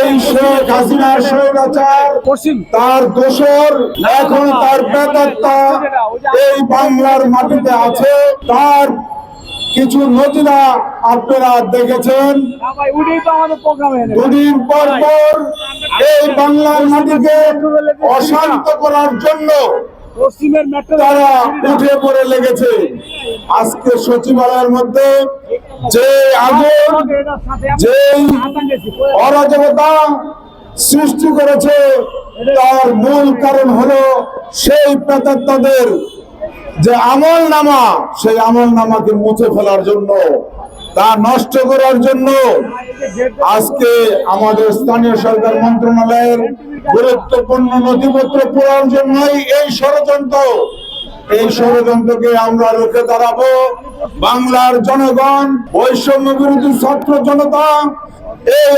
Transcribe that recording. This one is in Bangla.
এই শেখ হাসিনা স্বৈরাচার তার দোসর এখন তার প্রেতাত্মা এই বাংলার মাটিতে আছে। তার কিছু নজিরা আপনারা দেখেছেন। দুদিন পর পর এই বাংলার মাটিকে অশান্ত করার জন্য তারা উঠে পড়ে লেগেছে। আজকে সচিবালয়ের মধ্যে যে আগুন, যে অরাজকতা সৃষ্টি করেছে, তার মূল কারণ হলো সেই প্রেতাত্মাদের যে আমল নামা, সেই আমল নামাকে মুছে ফেলার জন্য, তা নষ্ট করার জন্য আজকে আমাদের স্থানীয় সরকার মন্ত্রণালয়ের গুরুত্বপূর্ণ নথিপত্র পড়ার জন্যই এই ষড়যন্ত্র। এই ষড়যন্ত্রকে আমরা রুখে দাঁড়াবো। বাংলার জনগণ, বৈষম্য বিরোধী ছাত্র জনতা এই